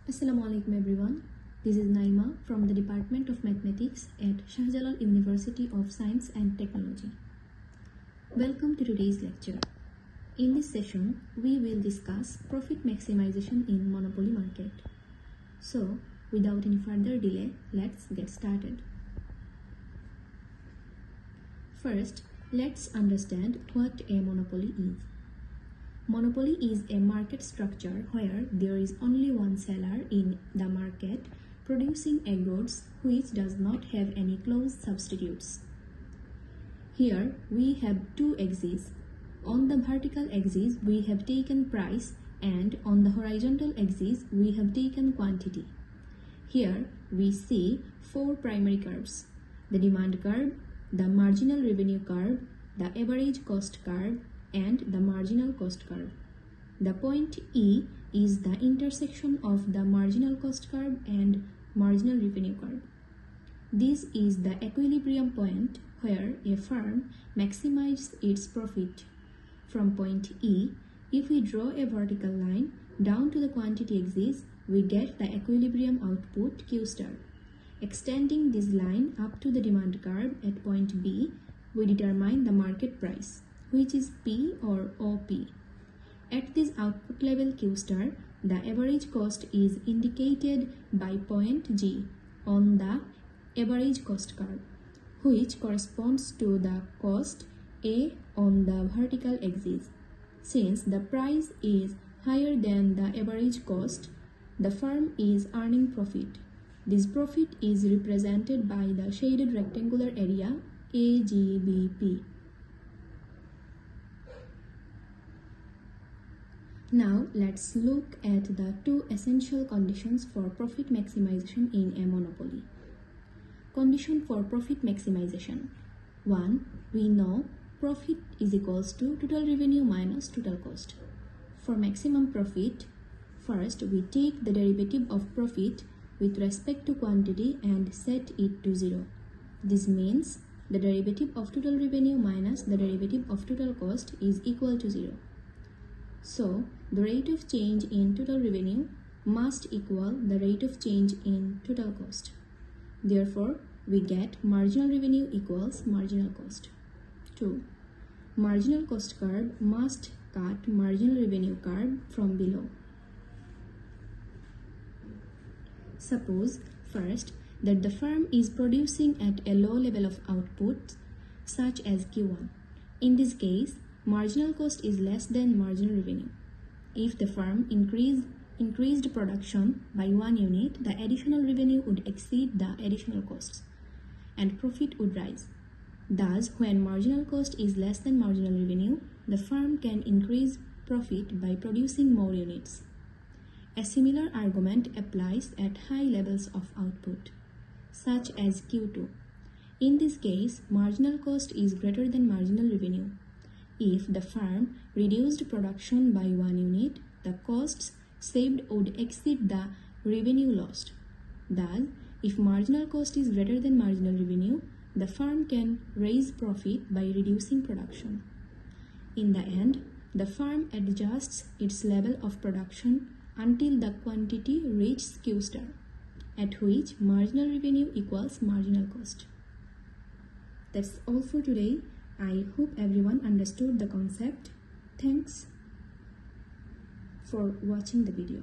Assalamualaikum everyone. This is Naima from the Department of Mathematics at Shahjalal University of Science and Technology. Welcome to today's lecture. In this session, we will discuss profit maximization in monopoly market. So, without any further delay, let's get started. First, let's understand what a monopoly is. Monopoly is a market structure where there is only one seller in the market producing a goods which does not have any close substitutes. Here we have two axes. On the vertical axis we have taken price and on the horizontal axis we have taken quantity. Here we see four primary curves: the demand curve, the marginal revenue curve, the average cost curve, and the marginal cost curve. The point E is the intersection of the marginal cost curve and marginal revenue curve. This is the equilibrium point where a firm maximizes its profit. From point E, if we draw a vertical line down to the quantity axis, we get the equilibrium output Q star. Extending this line up to the demand curve at point B, we determine the market price, which is P or OP. At this output level Q star, the average cost is indicated by point G on the average cost curve, which corresponds to the cost A on the vertical axis. Since the price is higher than the average cost, the firm is earning profit. This profit is represented by the shaded rectangular area AGBP. Now let's look at the two essential conditions for profit maximization in a monopoly. Condition for profit maximization. 1. We know profit is equals to total revenue minus total cost. For maximum profit, first we take the derivative of profit with respect to quantity and set it to 0. This means the derivative of total revenue minus the derivative of total cost is equal to 0. So, the rate of change in total revenue must equal the rate of change in total cost. Therefore, we get marginal revenue equals marginal cost. 2. Marginal cost curve must cut marginal revenue curve from below. Suppose, first, that the firm is producing at a low level of output, such as Q1. In this case, marginal cost is less than marginal revenue. If the firm increased production by 1 unit, the additional revenue would exceed the additional costs, and profit would rise. Thus, when marginal cost is less than marginal revenue, the firm can increase profit by producing more units. A similar argument applies at high levels of output, such as Q2. In this case, marginal cost is greater than marginal revenue. If the firm reduced production by 1 unit, the costs saved would exceed the revenue lost. Thus, if marginal cost is greater than marginal revenue, the firm can raise profit by reducing production. In the end, the firm adjusts its level of production until the quantity reaches Q star, at which marginal revenue equals marginal cost. That's all for today. I hope everyone understood the concept. Thanks for watching the video.